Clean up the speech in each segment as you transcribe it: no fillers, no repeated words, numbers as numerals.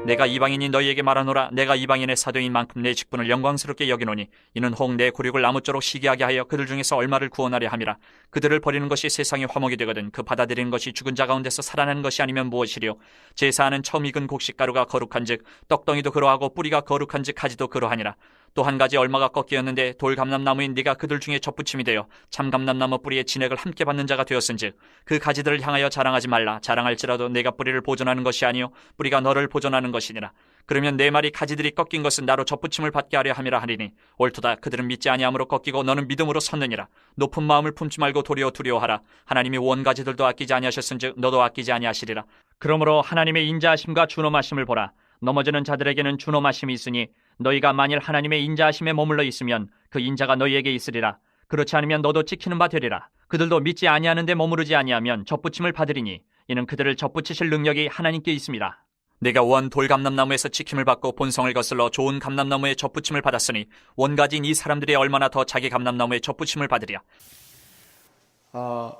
내가 이방인이 너희에게 말하노라. 내가 이방인의 사도인 만큼 내 직분을 영광스럽게 여기노니 이는 혹 내 굴욕을 아무쪼록 시기하게 하여 그들 중에서 얼마를 구원하려 함이라. 그들을 버리는 것이 세상의 화목이 되거든 그 받아들이는 것이 죽은 자 가운데서 살아나는 것이 아니면 무엇이리요. 제사하는 처음 익은 곡식가루가 거룩한즉 떡덩이도 그러하고 뿌리가 거룩한즉 가지도 그러하니라. 또 한 가지 얼마가 꺾이었는데 돌 감람나무인 네가 그들 중에 접붙임이 되어 참 감람나무 뿌리의 진액을 함께 받는 자가 되었은즉 그 가지들을 향하여 자랑하지 말라. 자랑할지라도 내가 뿌리를 보존하는 것이 아니요 뿌리가 너를 보존하는 것이니라. 그러면 내 말이 가지들이 꺾인 것은 나로 접붙임을 받게 하려 함이라 하리니 옳도다. 그들은 믿지 아니함으로 꺾이고 너는 믿음으로 섰느니라. 높은 마음을 품지 말고 도리어 두려워하라. 하나님이 원 가지들도 아끼지 아니하셨은즉 너도 아끼지 아니하시리라. 그러므로 하나님의 인자하심과 준엄하심을 보라. 넘어지는 자들에게는 준엄하심이 있으니 너희가 만일 하나님의 인자하심에 머물러 있으면 그 인자가 너희에게 있으리라. 그렇지 않으면 너도 찍히는 바 되리라. 그들도 믿지 아니하는데 머무르지 아니하면 접붙임을 받으리니 이는 그들을 접붙이실 능력이 하나님께 있습니다. 내가 원 돌감람나무에서 지킴을 받고 본성을 거슬러 좋은 감람나무에 접붙임을 받았으니 원가지인 이 사람들이 얼마나 더 자기 감람나무에 접붙임을 받으랴.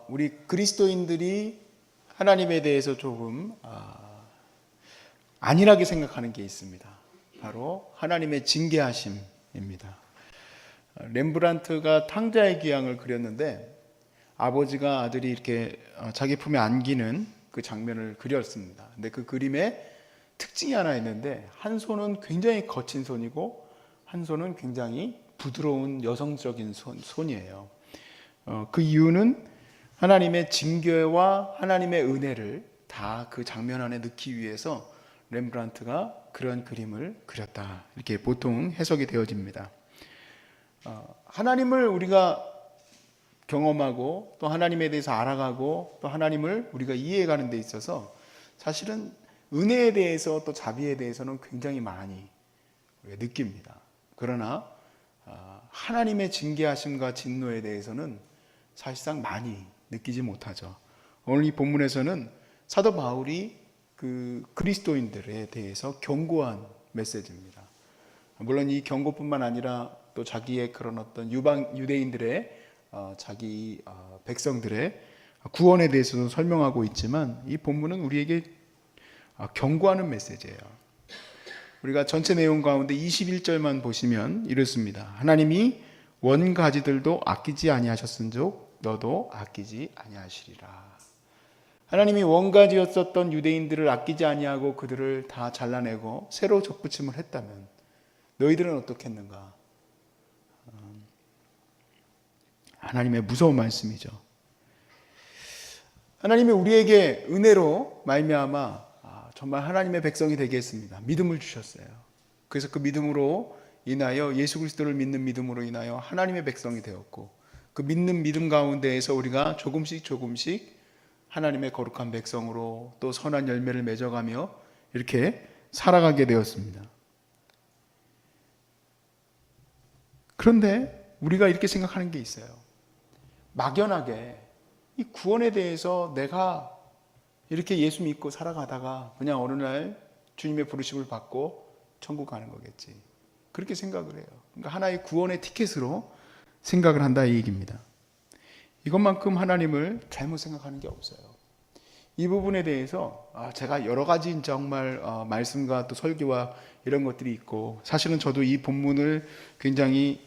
우리 그리스도인들이 하나님에 대해서 조금 안일하게 생각하는 게 있습니다. 바로 하나님의 징계하심입니다. 렘브란트가 탕자의 기양을 그렸는데 아버지가 아들이 이렇게 자기 품에 안기는 그 장면을 그렸습니다. 근데 그 그림에 특징이 하나 있는데 한 손은 굉장히 거친 손이고 한 손은 굉장히 부드러운 여성적인 손이에요. 그 이유는 하나님의 징계와 하나님의 은혜를 다 그 장면 안에 넣기 위해서 렘브란트가 그런 그림을 그렸다. 이렇게 보통 해석이 되어집니다. 하나님을 우리가 경험하고 또 하나님에 대해서 알아가고 또 하나님을 우리가 이해해가는 데 있어서 사실은 은혜에 대해서 또 자비에 대해서는 굉장히 많이 우리가 느낍니다. 그러나 하나님의 징계하심과 진노에 대해서는 사실상 많이 느끼지 못하죠. 오늘 이 본문에서는 사도 바울이 그 그리스도인들에 대해서 경고한 메시지입니다. 물론 이 경고뿐만 아니라 또 자기의 그런 어떤 유대인들의 자기 백성들의 구원에 대해서도 설명하고 있지만 이 본문은 우리에게 경고하는 메시지예요. 우리가 전체 내용 가운데 21절만 보시면 이렇습니다. 하나님이 원가지들도 아끼지 아니하셨은즉 너도 아끼지 아니하시리라. 하나님이 원가지였었던 유대인들을 아끼지 아니하고 그들을 다 잘라내고 새로 접붙임을 했다면 너희들은 어떻겠는가? 하나님의 무서운 말씀이죠. 하나님이 우리에게 은혜로 말미암아 정말 하나님의 백성이 되게 했습니다. 믿음을 주셨어요. 그래서 그 믿음으로 인하여 예수 그리스도를 믿는 믿음으로 인하여 하나님의 백성이 되었고 그 믿는 믿음 가운데에서 우리가 조금씩 하나님의 거룩한 백성으로 또 선한 열매를 맺어가며 이렇게 살아가게 되었습니다. 그런데 우리가 이렇게 생각하는 게 있어요. 막연하게 이 구원에 대해서 내가 이렇게 예수 믿고 살아가다가 그냥 어느 날 주님의 부르심을 받고 천국 가는 거겠지. 그렇게 생각을 해요. 그러니까 하나의 구원의 티켓으로 생각을 한다 이 얘기입니다. 이것만큼 하나님을 잘못 생각하는 게 없어요. 이 부분에 대해서 제가 여러 가지 정말 말씀과 또 설교와 이런 것들이 있고 사실은 저도 이 본문을 굉장히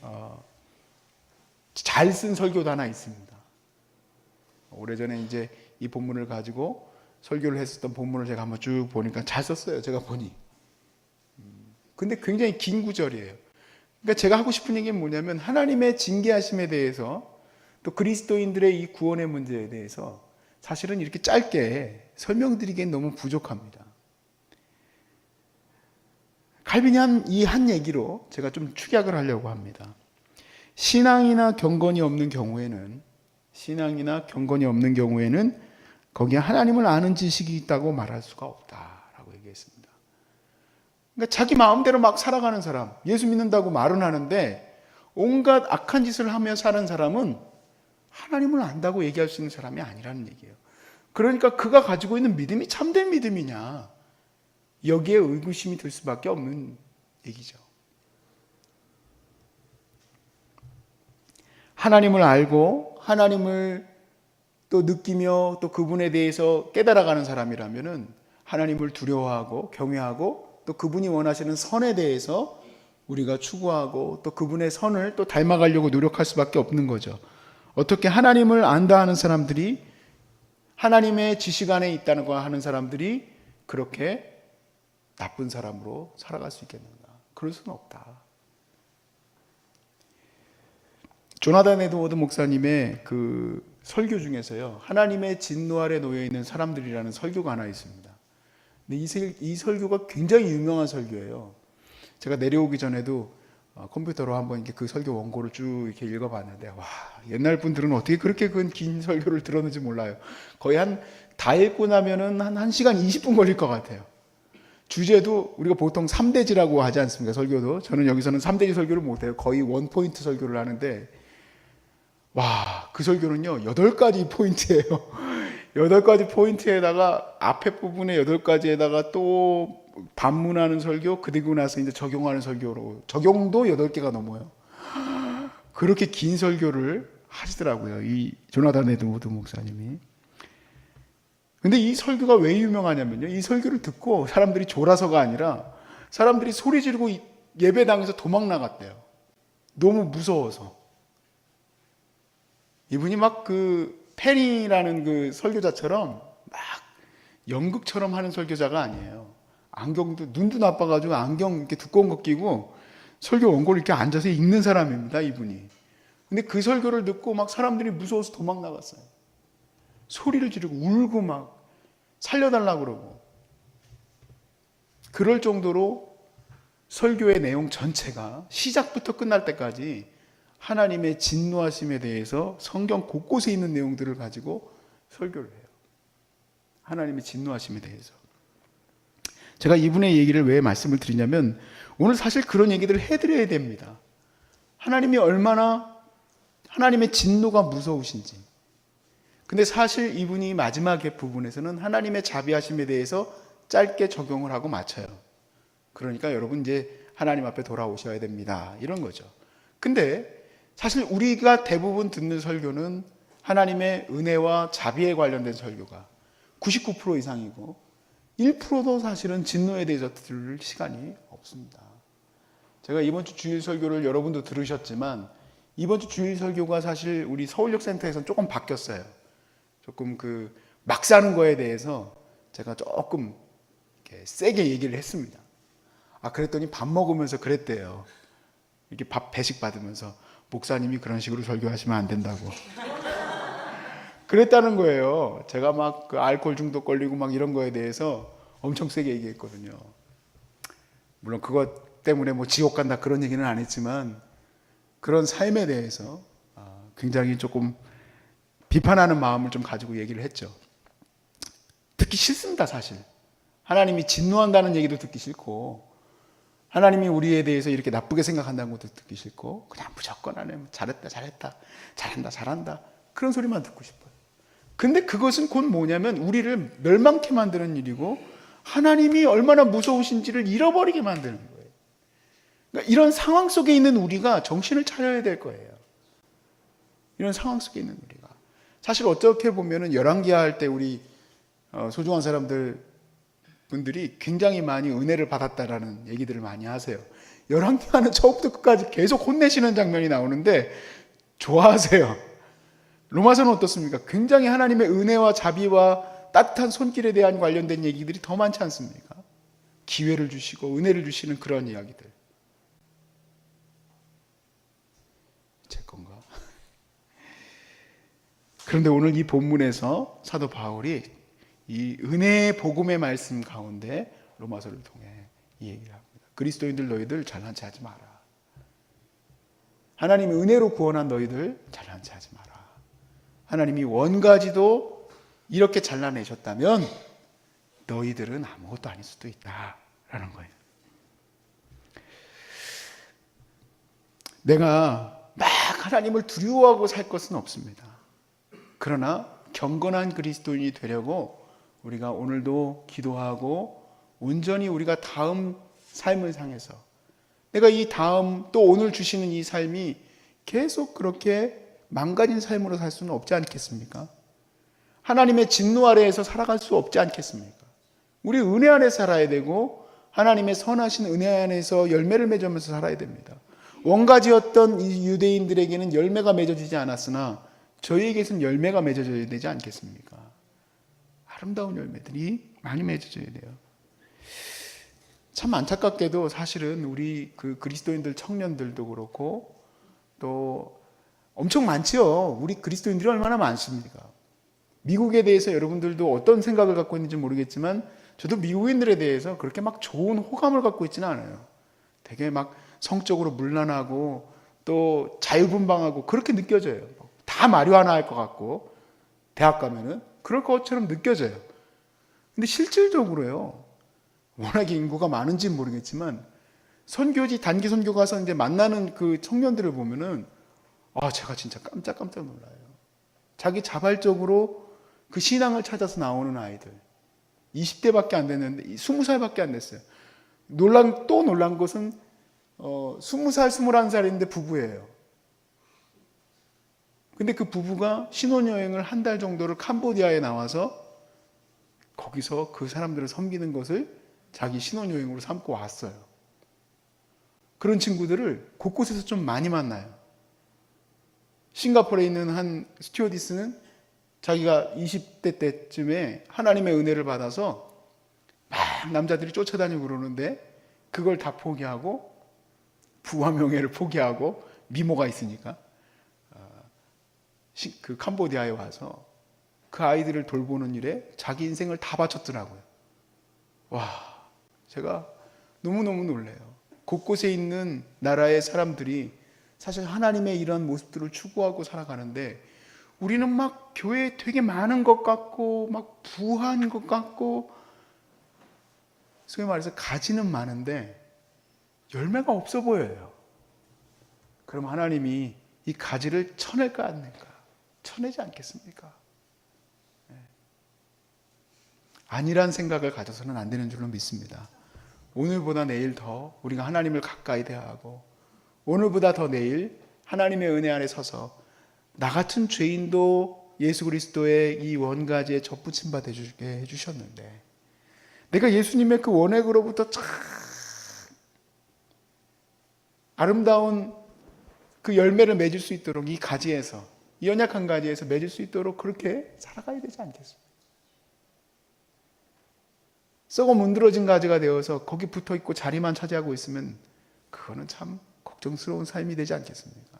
잘 쓴 설교도 하나 있습니다. 오래전에 이제 이 본문을 가지고 설교를 했었던 본문을 제가 한번 쭉 보니까 잘 썼어요. 제가 보니. 근데 굉장히 긴 구절이에요. 그러니까 제가 하고 싶은 얘기는 뭐냐면 하나님의 징계하심에 대해서 또 그리스도인들의 이 구원의 문제에 대해서 사실은 이렇게 짧게 설명드리기엔 너무 부족합니다. 칼빈이 한 얘기로 제가 좀 축약을 하려고 합니다. 신앙이나 경건이 없는 경우에는 거기에 하나님을 아는 지식이 있다고 말할 수가 없다라고 얘기했습니다. 그러니까 자기 마음대로 막 살아가는 사람, 예수 믿는다고 말은 하는데 온갖 악한 짓을 하며 사는 사람은 하나님을 안다고 얘기할 수 있는 사람이 아니라는 얘기예요. 그러니까 그가 가지고 있는 믿음이 참된 믿음이냐, 여기에 의구심이 들 수밖에 없는 얘기죠. 하나님을 알고 하나님을 또 느끼며 또 그분에 대해서 깨달아가는 사람이라면은 하나님을 두려워하고 경외하고 또 그분이 원하시는 선에 대해서 우리가 추구하고 또 그분의 선을 또 닮아가려고 노력할 수밖에 없는 거죠. 어떻게 하나님을 안다 하는 사람들이, 하나님의 지식 안에 있다는 거 하는 사람들이 그렇게 나쁜 사람으로 살아갈 수 있겠는가? 그럴 수는 없다. 조나단 에드워드 목사님의 그 설교 중에서요, 하나님의 진노 아래 놓여 있는 사람들이라는 설교가 하나 있습니다. 근데 이 설교가 굉장히 유명한 설교예요. 제가 내려오기 전에도 컴퓨터로 한번 이렇게 그 설교 원고를 쭉 이렇게 읽어봤는데, 와, 옛날 분들은 어떻게 그렇게 긴 설교를 들었는지 몰라요. 거의 다 읽고 나면은 한 1시간 20분 걸릴 것 같아요. 주제도 우리가 보통 3대지라고 하지 않습니까? 설교도. 저는 여기서는 3대지 설교를 못해요. 거의 원포인트 설교를 하는데, 와, 그 설교는요, 8가지 포인트예요. 8가지 포인트에다가 앞에 부분에 8가지에다가 또 반문하는 설교, 그리고 나서 이제 적용하는 설교로, 적용도 8개가 넘어요. 그렇게 긴 설교를 하시더라고요, 이 조나단 에드워드 목사님이. 근데 이 설교가 왜 유명하냐면요, 이 설교를 듣고 사람들이 졸아서가 아니라 사람들이 소리 지르고 예배당에서 도망 나갔대요. 너무 무서워서. 이분이 막 그 펜이라는 그 설교자처럼 막 연극처럼 하는 설교자가 아니에요. 안경도, 눈도 나빠가지고 안경 이렇게 두꺼운 거 끼고 설교 원고를 이렇게 앉아서 읽는 사람입니다, 이분이. 근데 그 설교를 듣고 막 사람들이 무서워서 도망 나갔어요. 소리를 지르고 울고 막 살려달라고 그러고. 그럴 정도로 설교의 내용 전체가 시작부터 끝날 때까지 하나님의 진노하심에 대해서 성경 곳곳에 있는 내용들을 가지고 설교를 해요. 하나님의 진노하심에 대해서. 제가 이분의 얘기를 왜 말씀을 드리냐면, 오늘 사실 그런 얘기들을 해드려야 됩니다. 하나님이 얼마나 하나님의 진노가 무서우신지. 근데 사실 이분이 마지막의 부분에서는 하나님의 자비하심에 대해서 짧게 적용을 하고 마쳐요. 그러니까 여러분 이제 하나님 앞에 돌아오셔야 됩니다, 이런 거죠. 근데 사실 우리가 대부분 듣는 설교는 하나님의 은혜와 자비에 관련된 설교가 99% 이상이고 1%도 사실은 진노에 대해서 들을 시간이 없습니다. 제가 이번 주 주일 설교를 여러분도 들으셨지만 이번 주 주일 설교가 사실 우리 서울역센터에서는 조금 바뀌었어요. 조금 막 사는 거에 대해서 제가 조금 이렇게 세게 얘기를 했습니다. 그랬더니 밥 먹으면서 그랬대요. 이렇게 배식 받으면서 목사님이 그런 식으로 설교하시면 안 된다고. 그랬다는 거예요. 제가 막 알코올 중독 걸리고 막 이런 거에 대해서 엄청 세게 얘기했거든요. 물론 그것 때문에 뭐 지옥 간다 그런 얘기는 안 했지만 그런 삶에 대해서 굉장히 조금 비판하는 마음을 좀 가지고 얘기를 했죠. 듣기 싫습니다, 사실. 하나님이 진노한다는 얘기도 듣기 싫고 하나님이 우리에 대해서 이렇게 나쁘게 생각한다는 것도 듣기 싫고 그냥 무조건 하나님 잘했다 잘한다 그런 소리만 듣고 싶어요. 근데 그것은 곧 뭐냐면 우리를 멸망케 만드는 일이고 하나님이 얼마나 무서우신지를 잃어버리게 만드는 거예요. 그러니까 이런 상황 속에 있는 우리가 정신을 차려야 될 거예요. 이런 상황 속에 있는 우리가. 사실 어떻게 보면은 열왕기하 할 때 우리 소중한 분들이 굉장히 많이 은혜를 받았다라는 얘기들을 많이 하세요. 열왕기하는 처음부터 끝까지 계속 혼내시는 장면이 나오는데 좋아하세요. 로마서는 어떻습니까? 굉장히 하나님의 은혜와 자비와 따뜻한 손길에 대한 관련된 얘기들이 더 많지 않습니까? 기회를 주시고 은혜를 주시는 그런 이야기들. 제 건가? 그런데 오늘 이 본문에서 사도 바울이 이 은혜의 복음의 말씀 가운데 로마서를 통해 이 얘기를 합니다. 그리스도인들 너희들 잘난 체 하지 마라. 하나님이 은혜로 구원한 너희들 잘난 체 하지 마라. 하나님이 원가지도 이렇게 잘라내셨다면 너희들은 아무것도 아닐 수도 있다라는 거예요. 내가 막 하나님을 두려워하고 살 것은 없습니다. 그러나 경건한 그리스도인이 되려고 우리가 오늘도 기도하고 온전히 우리가 다음 삶을 향해서 내가 이 다음 또 오늘 주시는 이 삶이 계속 그렇게 망가진 삶으로 살 수는 없지 않겠습니까? 하나님의 진노 아래에서 살아갈 수 없지 않겠습니까? 우리 은혜 안에 살아야 되고 하나님의 선하신 은혜 안에서 열매를 맺으면서 살아야 됩니다. 원가지였던 이 유대인들에게는 열매가 맺어지지 않았으나 저희에게서는 열매가 맺어져야 되지 않겠습니까? 아름다운 열매들이 많이 맺어져야 돼요. 참 안타깝게도 사실은 우리 그 그리스도인들 청년들도 그렇고 또 엄청 많지요. 우리 그리스도인들이 얼마나 많습니까? 미국에 대해서 여러분들도 어떤 생각을 갖고 있는지 모르겠지만 저도 미국인들에 대해서 그렇게 막 좋은 호감을 갖고 있지는 않아요. 되게 막 성적으로 문란하고 또 자유분방하고 그렇게 느껴져요. 다 마리화나 할 것 같고 대학 가면은 그럴 것처럼 느껴져요. 근데 실질적으로요. 워낙에 인구가 많은지는 모르겠지만 선교지 단기 선교 가서 이제 만나는 그 청년들을 보면은 제가 진짜 깜짝 놀라요. 자기 자발적으로 그 신앙을 찾아서 나오는 아이들 20대밖에 안 됐는데 20살밖에 안 됐어요. 또 놀란 것은 20살, 21살인데 부부예요. 근데 그 부부가 신혼여행을 한 달 정도를 캄보디아에 나와서 거기서 그 사람들을 섬기는 것을 자기 신혼여행으로 삼고 왔어요. 그런 친구들을 곳곳에서 좀 많이 만나요. 싱가포르에 있는 한 스튜어디스는 자기가 20대 때쯤에 하나님의 은혜를 받아서 막 남자들이 쫓아다니고 그러는데 그걸 다 포기하고 부와 명예를 포기하고 미모가 있으니까 그 캄보디아에 와서 그 아이들을 돌보는 일에 자기 인생을 다 바쳤더라고요. 와, 제가 너무너무 놀래요. 곳곳에 있는 나라의 사람들이 사실 하나님의 이런 모습들을 추구하고 살아가는데 우리는 막 교회에 되게 많은 것 같고 막 부한 것 같고 소위 말해서 가지는 많은데 열매가 없어 보여요. 그럼 하나님이 이 가지를 쳐낼까 안 낼까? 쳐내지 않겠습니까? 아니란 생각을 가져서는 안 되는 줄로 믿습니다. 오늘보다 내일 더 우리가 하나님을 가까이 대하고 오늘보다 더 내일 하나님의 은혜 안에 서서 나 같은 죄인도 예수 그리스도의 이 원가지에 접붙임 받게 해주셨는데 내가 예수님의 그 원액으로부터 참 아름다운 그 열매를 맺을 수 있도록 이 가지에서 이 연약한 가지에서 맺을 수 있도록 그렇게 살아가야 되지 않겠습니까? 썩어 문드러진 가지가 되어서 거기 붙어있고 자리만 차지하고 있으면 그거는 참 걱정스러운 삶이 되지 않겠습니까?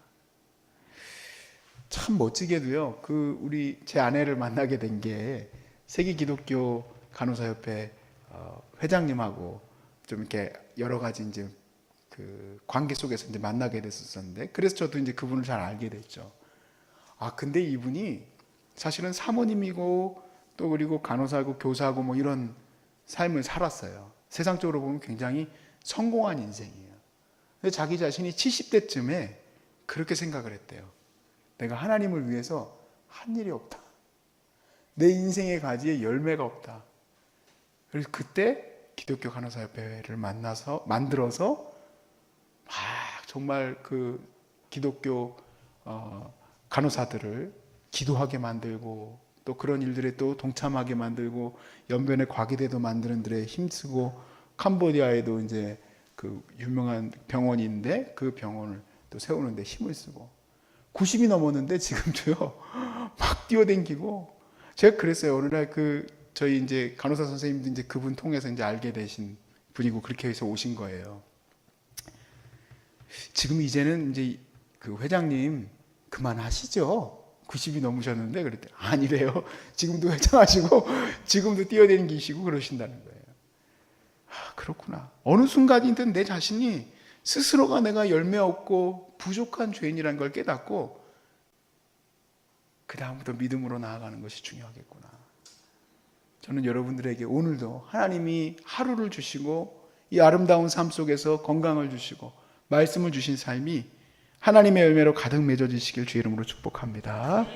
참 멋지게도요. 우리 제 아내를 만나게 된 게 세계 기독교 간호사협회 회장님하고 좀 이렇게 여러 가지 이제 그 관계 속에서 이제 만나게 됐었는데 그래서 저도 이제 그분을 잘 알게 됐죠. 근데 이분이 사실은 사모님이고 또 그리고 간호사고 교사고 뭐 이런 삶을 살았어요. 세상적으로 보면 굉장히 성공한 인생이에요. 근데 자기 자신이 70대쯤에 그렇게 생각을 했대요. 내가 하나님을 위해서 한 일이 없다. 내 인생의 가지에 열매가 없다. 그래서 그때 기독교 간호사협회를 만들어서 정말 그 기독교 간호사들을 기도하게 만들고 또 그런 일들에 또 동참하게 만들고 연변의 과기대도 만드는 데에 힘쓰고 캄보디아에도 이제 그 유명한 병원인데 그 병원을 또 세우는 데 힘을 쓰고 90이 넘었는데 지금도요 막 뛰어댕기고 제가 그랬어요. 어느 날 저희 이제 간호사 선생님도 이제 그분 통해서 이제 알게 되신 분이고 그렇게 해서 오신 거예요. 지금 이제는 이제 그 회장님 그만하시죠. 90이 넘으셨는데 그랬더니 아니래요. 지금도 회장하시고 지금도 뛰어다니시고 그러신다는 거예요. 그렇구나. 어느 순간이든 내 자신이 스스로가 내가 열매 없고 부족한 죄인이라는 걸 깨닫고 그 다음부터 믿음으로 나아가는 것이 중요하겠구나. 저는 여러분들에게 오늘도 하나님이 하루를 주시고 이 아름다운 삶 속에서 건강을 주시고 말씀을 주신 삶이 하나님의 열매로 가득 맺어지시길 주의 이름으로 축복합니다.